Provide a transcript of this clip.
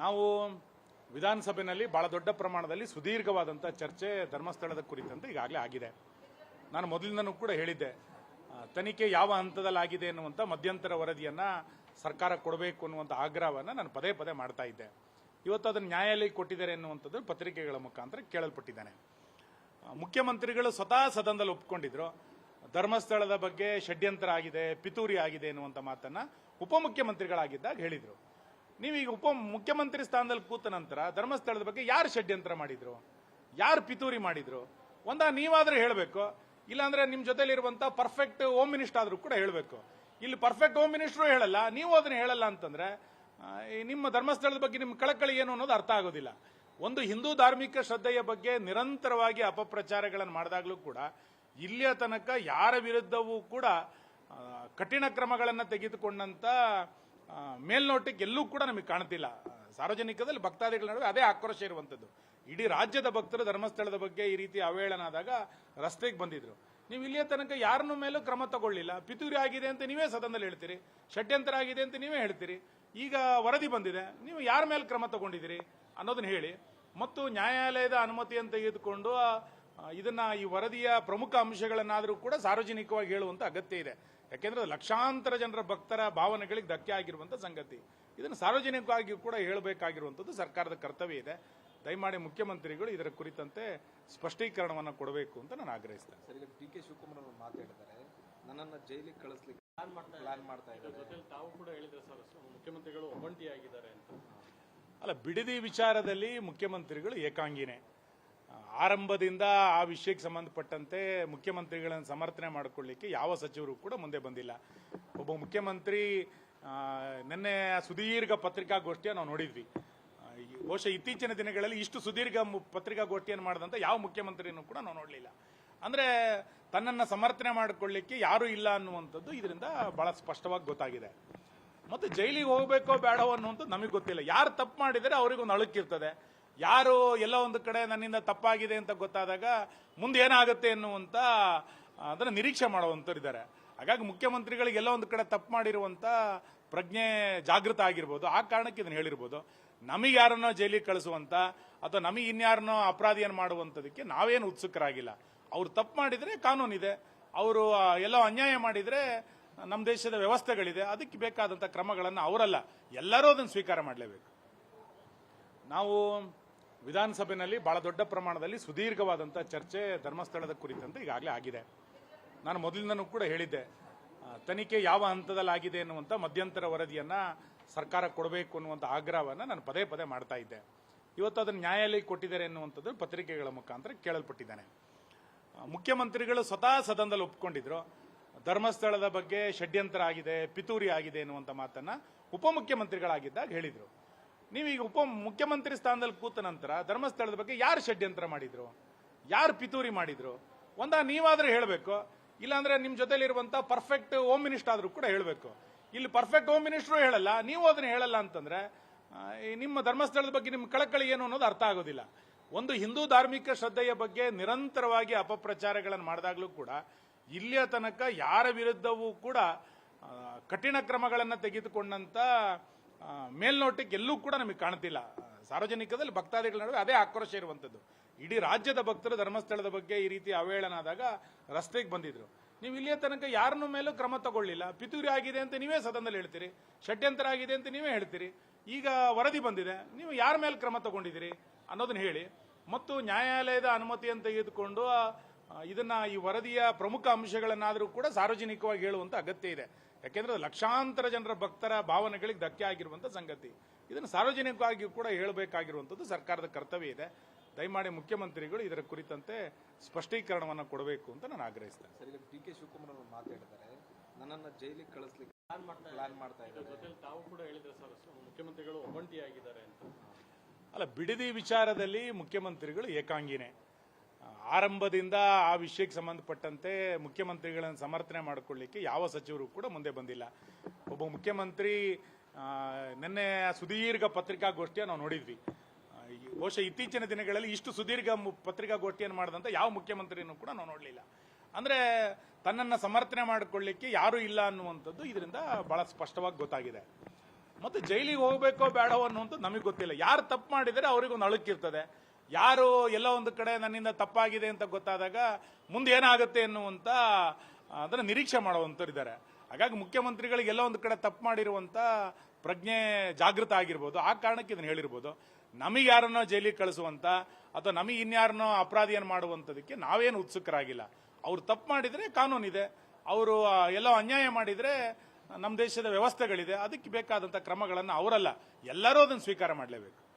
ನಾವು ವಿಧಾನಸಭೆಯಲ್ಲಿ ಬಹಳ ದೊಡ್ಡ ಪ್ರಮಾಣದಲ್ಲಿ ಸುದೀರ್ಘವಾದಂಥ ಚರ್ಚೆ ಧರ್ಮಸ್ಥಳದ ಕುರಿತಂತೆ ಈಗಾಗಲೇ ಆಗಿದೆ. ನಾನು ಮೊದಲಿಂದನೂ ಕೂಡ ಹೇಳಿದ್ದೆ, ತನಿಖೆ ಯಾವ ಹಂತದಲ್ಲಾಗಿದೆ ಎನ್ನುವಂಥ ಮಧ್ಯಂತರ ವರದಿಯನ್ನು ಸರ್ಕಾರ ಕೊಡಬೇಕು ಅನ್ನುವಂಥ ಆಗ್ರಹವನ್ನು ನಾನು ಪದೇ ಪದೇ ಮಾಡ್ತಾ ಇದ್ದೆ. ಇವತ್ತು ಅದನ್ನು ನ್ಯಾಯಾಲಯಕ್ಕೆ ಕೊಟ್ಟಿದ್ದಾರೆ ಎನ್ನುವಂಥದ್ದು ಪತ್ರಿಕೆಗಳ ಮುಖಾಂತರ ಕೇಳಲ್ಪಟ್ಟಿದ್ದಾನೆ. ಮುಖ್ಯಮಂತ್ರಿಗಳು ಸ್ವತಃ ಸದನದಲ್ಲಿ ಒಪ್ಪಿಕೊಂಡಿದ್ರು, ಧರ್ಮಸ್ಥಳದ ಬಗ್ಗೆ ಷಡ್ಯಂತ್ರ ಆಗಿದೆ, ಪಿತೂರಿ ಆಗಿದೆ ಎನ್ನುವಂಥ ಮಾತನ್ನು ಉಪಮುಖ್ಯಮಂತ್ರಿಗಳಾಗಿದ್ದಾಗ ಹೇಳಿದರು. ನೀವೀಗ ಮುಖ್ಯಮಂತ್ರಿ ಸ್ಥಾನದಲ್ಲಿ ಕೂತ ನಂತರ ಧರ್ಮಸ್ಥಳದ ಬಗ್ಗೆ ಯಾರು ಷಡ್ಯಂತ್ರ ಮಾಡಿದ್ರು, ಯಾರು ಪಿತೂರಿ ಮಾಡಿದ್ರು, ನೀವಾದ್ರೆ ಹೇಳಬೇಕು, ಇಲ್ಲಾಂದ್ರೆ ನಿಮ್ಮ ಜೊತೆಲಿರುವಂತ ಪರ್ಫೆಕ್ಟ್ ಹೋಮ್ ಮಿನಿಸ್ಟರ್ ಆದ್ರೂ ಕೂಡ ಹೇಳಬೇಕು. ಇಲ್ಲಿ ಪರ್ಫೆಕ್ಟ್ ಹೋಮ್ ಮಿನಿಸ್ಟರ್ ಹೇಳಲ್ಲ, ನೀವು ಅದನ್ನ ಹೇಳಲ್ಲ ಅಂತಂದ್ರೆ ನಿಮ್ಮ ಧರ್ಮಸ್ಥಳದ ಬಗ್ಗೆ ನಿಮ್ಮ ಕಳಕಳಿ ಏನು ಅನ್ನೋದು ಅರ್ಥ ಆಗೋದಿಲ್ಲ. ಒಂದು ಹಿಂದೂ ಧಾರ್ಮಿಕ ಶ್ರದ್ಧೆಯ ಬಗ್ಗೆ ನಿರಂತರವಾಗಿ ಅಪಪ್ರಚಾರಗಳನ್ನು ಮಾಡಿದಾಗಲೂ ಕೂಡ ಇಲ್ಲಿಯ ತನಕ ಯಾರ ವಿರುದ್ಧವೂ ಕೂಡ ಕಠಿಣ ಕ್ರಮಗಳನ್ನು ತೆಗೆದುಕೊಂಡಂತ ಮೇಲ್ನೋಟಕ್ಕೆ ಎಲ್ಲೂ ಕೂಡ ನಮಗೆ ಕಾಣ್ತಿಲ್ಲ. ಸಾರ್ವಜನಿಕದಲ್ಲಿ ಭಕ್ತಾದಿಗಳ ನಡುವೆ ಅದೇ ಆಕ್ರೋಶ ಇರುವಂತದ್ದು. ಇಡೀ ರಾಜ್ಯದ ಭಕ್ತರು ಧರ್ಮಸ್ಥಳದ ಬಗ್ಗೆ ಈ ರೀತಿ ಅವಹೇಳನ ಆದಾಗ ರಸ್ತೆಗೆ ಬಂದಿದ್ರು. ನೀವು ಇಲ್ಲಿಯ ತನಕ ಯಾರನ್ನೂ ಮೇಲೂ ಕ್ರಮ ತಗೊಳ್ಳಿಲ್ಲ. ಪಿತೂರಿ ಆಗಿದೆ ಅಂತ ನೀವೇ ಸದನದಲ್ಲಿ ಹೇಳ್ತೀರಿ, ಷಡ್ಯಂತ್ರ ಆಗಿದೆ ಅಂತ ನೀವೇ ಹೇಳ್ತೀರಿ. ಈಗ ವರದಿ ಬಂದಿದೆ, ನೀವು ಯಾರ ಮೇಲೆ ಕ್ರಮ ತಗೊಂಡಿದ್ದೀರಿ ಅನ್ನೋದನ್ನ ಹೇಳಿ. ಮತ್ತು ನ್ಯಾಯಾಲಯದ ಅನುಮತಿಯನ್ನು ತೆಗೆದುಕೊಂಡು ಈ ವರದಿಯ ಪ್ರಮುಖ ಅಂಶಗಳನ್ನಾದರೂ ಕೂಡ ಸಾರ್ವಜನಿಕವಾಗಿ ಹೇಳುವಂತ ಅಗತ್ಯ ಇದೆ. ಯಾಕೆಂದ್ರೆ ಲಕ್ಷಾಂತರ ಜನರ ಭಕ್ತರ ಭಾವನೆಗಳಿಗೆ ಧಕ್ಕೆ ಆಗಿರುವಂತ ಸಂಗತಿ. ಇದನ್ನು ಸಾರ್ವಜನಿಕವಾಗಿ ಕೂಡ ಹೇಳಬೇಕಾಗಿರುವಂತದ್ದು ಸರ್ಕಾರದ ಕರ್ತವ್ಯ ಇದೆ. ದಯಮಾಡಿ ಮುಖ್ಯಮಂತ್ರಿಗಳು ಇದರ ಕುರಿತಂತೆ ಸ್ಪಷ್ಟೀಕರಣವನ್ನು ಕೊಡಬೇಕು ಅಂತ ನಾನು ಆಗ್ರಹಿಸ್ತೇನೆ. ಸರ್, ಈಗ ಡಿ ಕೆ ಶಿವಕುಮಾರ್ ಅವರು ಮಾತಾಡಿದ್ದಾರೆ, ನನ್ನನ್ನು ಜೈಲಿಗೆ ಕಳಿಸ್ಲಿಕ್ಕೆ ಪ್ಲಾನ್ ಮಾಡ್ತಾ ಇದ್ದಾರೆ. ತಾವು ಕೂಡ ಹೇಳಿದ್ರೆ ಸರ್, ಮುಖ್ಯಮಂತ್ರಿಗಳು ಒಬ್ಬಂಟಿಯಾಗಿದ್ದಾರೆ ಅಂತ. ಅಲ್ಲ, ಬಿಡದಿ ವಿಚಾರದಲ್ಲಿ ಮುಖ್ಯಮಂತ್ರಿಗಳು ಏಕಾಂಗಿನೇ. ಆರಂಭದಿಂದ ಆ ವಿಷಯಕ್ಕೆ ಸಂಬಂಧಪಟ್ಟಂತೆ ಮುಖ್ಯಮಂತ್ರಿಗಳನ್ನು ಸಮರ್ಥನೆ ಮಾಡಿಕೊಳ್ಳಿಕ್ಕೆ ಯಾವ ಸಚಿವರು ಕೂಡ ಮುಂದೆ ಬಂದಿಲ್ಲ. ಒಬ್ಬ ಮುಖ್ಯಮಂತ್ರಿ ನಿನ್ನೆ ಸುದೀರ್ಘ ಪತ್ರಿಕಾಗೋಷ್ಠಿಯನ್ನು ನಾವು ನೋಡಿದ್ವಿ. ಬಹುಶಃ ಇತ್ತೀಚಿನ ದಿನಗಳಲ್ಲಿ ಇಷ್ಟು ಸುದೀರ್ಘ ಪತ್ರಿಕಾಗೋಷ್ಠಿಯನ್ನು ಮಾಡಿದಂತ ಯಾವ ಮುಖ್ಯಮಂತ್ರಿನೂ ಕೂಡ ನಾವು ನೋಡಲಿಲ್ಲ. ಅಂದ್ರೆ ತನ್ನನ್ನು ಸಮರ್ಥನೆ ಮಾಡಿಕೊಳ್ಳಿಕ್ಕೆ ಯಾರೂ ಇಲ್ಲ ಅನ್ನುವಂಥದ್ದು ಇದರಿಂದ ಬಹಳ ಸ್ಪಷ್ಟವಾಗಿ ಗೊತ್ತಾಗಿದೆ. ಮತ್ತು ಜೈಲಿಗೆ ಹೋಗಬೇಕೋ ಬೇಡವೋ ಅನ್ನುವಂಥದ್ದು ನಮಗೆ ಗೊತ್ತಿಲ್ಲ. ಯಾರು ತಪ್ಪು ಮಾಡಿದರೆ ಅವರಿಗೊಂದು ಅಳುಕಿರ್ತದೆ. ಯಾರು ಎಲ್ಲ ಒಂದು ಕಡೆ ನನ್ನಿಂದ ತಪ್ಪಾಗಿದೆ ಅಂತ ಗೊತ್ತಾದಾಗ ಮುಂದೆ ಏನಾಗುತ್ತೆ ಎನ್ನುವಂತ ಅದನ್ನು ನಿರೀಕ್ಷೆ ಮಾಡುವಂತರಿದ್ದಾರೆ. ಹಾಗಾಗಿ ಮುಖ್ಯಮಂತ್ರಿಗಳಿಗೆ ಎಲ್ಲ ಒಂದು ಕಡೆ ತಪ್ಪು ಮಾಡಿರುವಂತ ಪ್ರಜ್ಞೆ ಜಾಗೃತ ಆಗಿರ್ಬೋದು. ಆ ಕಾರಣಕ್ಕೆ ಇದನ್ನು ಹೇಳಿರ್ಬೋದು. ನಮಗೆ ಯಾರನ್ನೋ ಜೈಲಿಗೆ ಕಳಿಸುವಂತ ಅಥವಾ ನಮಗೆ ಇನ್ಯಾರನ್ನೋ ಅಪರಾಧಿಯನ್ನು ಮಾಡುವಂಥದಕ್ಕೆ ನಾವೇನು ಉತ್ಸುಕರಾಗಿಲ್ಲ. ಅವ್ರು ತಪ್ಪು ಮಾಡಿದ್ರೆ ಕಾನೂನಿದೆ, ಅವರು ಎಲ್ಲೋ ಅನ್ಯಾಯ ಮಾಡಿದ್ರೆ ನಮ್ಮ ದೇಶದ ವ್ಯವಸ್ಥೆಗಳಿದೆ, ಅದಕ್ಕೆ ಬೇಕಾದಂಥ ಕ್ರಮಗಳನ್ನು ಅವರಲ್ಲ ಎಲ್ಲರೂ ಅದನ್ನು ಸ್ವೀಕಾರ ಮಾಡಲೇಬೇಕು. ನಾವು ವಿಧಾನಸಭೆಯಲ್ಲಿ ಬಹಳ ದೊಡ್ಡ ಪ್ರಮಾಣದಲ್ಲಿ ಸುದೀರ್ಘವಾದಂಥ ಚರ್ಚೆ ಧರ್ಮಸ್ಥಳದ ಕುರಿತಂತೆ ಈಗಾಗಲೇ ಆಗಿದೆ. ನಾನು ಮೊದಲಿಂದನೂ ಕೂಡ ಹೇಳಿದ್ದೆ, ತನಿಖೆ ಯಾವ ಹಂತದಲ್ಲಾಗಿದೆ ಎನ್ನುವಂಥ ಮಧ್ಯಂತರ ವರದಿಯನ್ನು ಸರ್ಕಾರ ಕೊಡಬೇಕು ಅನ್ನುವಂಥ ಆಗ್ರಹವನ್ನು ನಾನು ಪದೇ ಪದೇ ಮಾಡ್ತಾ ಇದ್ದೆ. ಇವತ್ತು ಅದನ್ನು ನ್ಯಾಯಾಲಯಕ್ಕೆ ಕೊಟ್ಟಿದ್ದಾರೆ ಎನ್ನುವಂಥದ್ದು ಪತ್ರಿಕೆಗಳ ಮುಖಾಂತರ ಕೇಳಲ್ಪಟ್ಟಿದ್ದಾನೆ. ಮುಖ್ಯಮಂತ್ರಿಗಳು ಸ್ವತಃ ಸದನದಲ್ಲಿ ಒಪ್ಪಿಕೊಂಡಿದ್ರು, ಧರ್ಮಸ್ಥಳದ ಬಗ್ಗೆ ಷಡ್ಯಂತ್ರ ಆಗಿದೆ, ಪಿತೂರಿ ಆಗಿದೆ ಎನ್ನುವಂಥ ಮಾತನ್ನು ಉಪಮುಖ್ಯಮಂತ್ರಿಗಳಾಗಿದ್ದಾಗ ಹೇಳಿದರು. ನೀವೀಗ ಮುಖ್ಯಮಂತ್ರಿ ಸ್ಥಾನದಲ್ಲಿ ಕೂತ ನಂತರ ಧರ್ಮಸ್ಥಳದ ಬಗ್ಗೆ ಯಾರು ಷಡ್ಯಂತ್ರ ಮಾಡಿದ್ರು, ಯಾರು ಪಿತೂರಿ ಮಾಡಿದ್ರು, ನೀವಾದ್ರೆ ಹೇಳಬೇಕು, ಇಲ್ಲಾಂದ್ರೆ ನಿಮ್ಮ ಜೊತೆಲಿರುವಂತ ಪರ್ಫೆಕ್ಟ್ ಹೋಮ್ ಮಿನಿಸ್ಟರ್ ಆದ್ರೂ ಕೂಡ ಹೇಳಬೇಕು. ಇಲ್ಲಿ ಪರ್ಫೆಕ್ಟ್ ಹೋಮ್ ಮಿನಿಸ್ಟರ್ ಹೇಳಲ್ಲ, ನೀವು ಅದನ್ನ ಹೇಳಲ್ಲ ಅಂತಂದ್ರೆ ನಿಮ್ಮ ಧರ್ಮಸ್ಥಳದ ಬಗ್ಗೆ ನಿಮ್ಮ ಕಳಕಳಿ ಏನು ಅನ್ನೋದು ಅರ್ಥ ಆಗೋದಿಲ್ಲ. ಒಂದು ಹಿಂದೂ ಧಾರ್ಮಿಕ ಶ್ರದ್ಧೆಯ ಬಗ್ಗೆ ನಿರಂತರವಾಗಿ ಅಪಪ್ರಚಾರಗಳನ್ನು ಮಾಡಿದಾಗಲೂ ಕೂಡ ಇಲ್ಲಿಯ ತನಕ ಯಾರ ವಿರುದ್ಧವೂ ಕೂಡ ಕಠಿಣ ಕ್ರಮಗಳನ್ನು ತೆಗೆದುಕೊಂಡಂತ ಮೇಲ್ನೋಟಕ್ಕೆ ಎಲ್ಲೂ ಕೂಡ ನಮಗೆ ಕಾಣ್ತಿಲ್ಲ. ಸಾರ್ವಜನಿಕದಲ್ಲಿ ಭಕ್ತಾದಿಗಳ ನಡುವೆ ಅದೇ ಆಕ್ರೋಶ ಇರುವಂತದ್ದು. ಇಡೀ ರಾಜ್ಯದ ಭಕ್ತರು ಧರ್ಮಸ್ಥಳದ ಬಗ್ಗೆ ಈ ರೀತಿ ಅವಹೇಳನ ಆದಾಗ ರಸ್ತೆಗೆ ಬಂದಿದ್ರು. ನೀವು ಇಲ್ಲಿಯ ತನಕ ಯಾರನ್ನೂ ಮೇಲೂ ಕ್ರಮ ತಗೊಳ್ಳಿಲ್ಲ. ಪಿತೂರಿ ಆಗಿದೆ ಅಂತ ನೀವೇ ಸದನದಲ್ಲಿ ಹೇಳ್ತೀರಿ, ಷಡ್ಯಂತ್ರ ಆಗಿದೆ ಅಂತ ನೀವೇ ಹೇಳ್ತೀರಿ. ಈಗ ವರದಿ ಬಂದಿದೆ, ನೀವು ಯಾರ ಮೇಲೆ ಕ್ರಮ ತಗೊಂಡಿದ್ದೀರಿ ಅನ್ನೋದನ್ನ ಹೇಳಿ. ಮತ್ತು ನ್ಯಾಯಾಲಯದ ಅನುಮತಿಯನ್ನು ತೆಗೆದುಕೊಂಡು ಈ ವರದಿಯ ಪ್ರಮುಖ ಅಂಶಗಳನ್ನಾದರೂ ಕೂಡ ಸಾರ್ವಜನಿಕವಾಗಿ ಹೇಳುವಂತ ಅಗತ್ಯ ಇದೆ. ಯಾಕೆಂದ್ರೆ ಲಕ್ಷಾಂತರ ಜನರ ಭಕ್ತರ ಭಾವನೆಗಳಿಗೆ ಧಕ್ಕೆ ಆಗಿರುವಂತ ಸಂಗತಿ. ಇದನ್ನು ಸಾರ್ವಜನಿಕವಾಗಿ ಕೂಡ ಹೇಳಬೇಕಾಗಿರುವಂತದ್ದು ಸರ್ಕಾರದ ಕರ್ತವ್ಯ ಇದೆ. ದಯಮಾಡಿ ಮುಖ್ಯಮಂತ್ರಿಗಳು ಇದರ ಕುರಿತಂತೆ ಸ್ಪಷ್ಟೀಕರಣವನ್ನು ಕೊಡಬೇಕು ಅಂತ ನಾನು ಆಗ್ರಹಿಸ್ತೇನೆ. ಸರ್, ಈಗ ಡಿ ಕೆ ಶಿವಕುಮಾರ್ ಅವರು ಮಾತಾಡಿದ್ದಾರೆ, ನನ್ನನ್ನು ಜೈಲಿಗೆ ಕಳಿಸ್ಲಿಕ್ಕೆ ಪ್ಲಾನ್ ಮಾಡ್ತಾ ಇದ್ದಾರೆ. ತಾವು ಕೂಡ ಹೇಳಿದ್ರೆ ಸರ್, ಮುಖ್ಯಮಂತ್ರಿಗಳು ಒಬ್ಬಂಟಿಯಾಗಿದ್ದಾರೆ ಅಂತ. ಅಲ್ಲ, ಬಿಡದಿ ವಿಚಾರದಲ್ಲಿ ಮುಖ್ಯಮಂತ್ರಿಗಳು ಏಕಾಂಗಿನೇ. ಆರಂಭದಿಂದ ಆ ವಿಷಯಕ್ಕೆ ಸಂಬಂಧಪಟ್ಟಂತೆ ಮುಖ್ಯಮಂತ್ರಿಗಳನ್ನು ಸಮರ್ಥನೆ ಮಾಡಿಕೊಳ್ಳಿಕ್ಕೆ ಯಾವ ಸಚಿವರು ಕೂಡ ಮುಂದೆ ಬಂದಿಲ್ಲ. ಒಬ್ಬ ಮುಖ್ಯಮಂತ್ರಿ ನಿನ್ನೆ ಸುದೀರ್ಘ ಪತ್ರಿಕಾಗೋಷ್ಠಿಯನ್ನು ನಾವು ನೋಡಿದ್ವಿ. ಬಹುಶಃ ಇತ್ತೀಚಿನ ದಿನಗಳಲ್ಲಿ ಇಷ್ಟು ಸುದೀರ್ಘ ಪತ್ರಿಕಾಗೋಷ್ಠಿಯನ್ನು ಮಾಡಿದಂತ ಯಾವ ಮುಖ್ಯಮಂತ್ರಿನೂ ಕೂಡ ನಾವು ನೋಡಲಿಲ್ಲ. ಅಂದ್ರೆ ತನ್ನನ್ನು ಸಮರ್ಥನೆ ಮಾಡಿಕೊಳ್ಳಿಕ್ಕೆ ಯಾರೂ ಇಲ್ಲ ಅನ್ನುವಂಥದ್ದು ಇದರಿಂದ ಬಹಳ ಸ್ಪಷ್ಟವಾಗಿ ಗೊತ್ತಾಗಿದೆ. ಮತ್ತು ಜೈಲಿಗೆ ಹೋಗ್ಬೇಕೋ ಬೇಡವೋ ಅನ್ನುವಂಥದ್ದು ನಮಗೆ ಗೊತ್ತಿಲ್ಲ. ಯಾರು ತಪ್ಪು ಮಾಡಿದರೆ ಅವರಿಗೊಂದು ಅಳುಕಿರ್ತದೆ. ಯಾರು ಎಲ್ಲ ಒಂದು ಕಡೆ ನನ್ನಿಂದ ತಪ್ಪಾಗಿದೆ ಅಂತ ಗೊತ್ತಾದಾಗ ಮುಂದೆ ಏನಾಗುತ್ತೆ ಎನ್ನುವಂತ ಅದನ್ನ ನಿರೀಕ್ಷೆ ಮಾಡುವಂತರಿದ್ದಾರೆ. ಹಾಗಾಗಿ ಮುಖ್ಯಮಂತ್ರಿಗಳಿಗೆ ಎಲ್ಲ ಒಂದು ಕಡೆ ತಪ್ಪು ಮಾಡಿರುವಂತ ಪ್ರಜ್ಞೆ ಜಾಗೃತ ಆಗಿರ್ಬೋದು. ಆ ಕಾರಣಕ್ಕೆ ಇದನ್ನು ಹೇಳಿರ್ಬೋದು. ನಮಗೆ ಯಾರನ್ನೋ ಜೈಲಿಗೆ ಕಳಿಸುವಂತ ಅಥವಾ ನಮಗೆ ಇನ್ಯಾರನ್ನೋ ಅಪರಾಧಿಯನ್ನು ಮಾಡುವಂಥದಕ್ಕೆ ನಾವೇನು ಉತ್ಸುಕರಾಗಿಲ್ಲ. ಅವ್ರು ತಪ್ಪು ಮಾಡಿದ್ರೆ ಕಾನೂನಿದೆ, ಅವರು ಎಲ್ಲೋ ಅನ್ಯಾಯ ಮಾಡಿದ್ರೆ ನಮ್ಮ ದೇಶದ ವ್ಯವಸ್ಥೆಗಳಿದೆ, ಅದಕ್ಕೆ ಬೇಕಾದಂಥ ಕ್ರಮಗಳನ್ನು ಅವರಲ್ಲ ಎಲ್ಲರೂ ಅದನ್ನು ಸ್ವೀಕಾರ ಮಾಡಲೇಬೇಕು.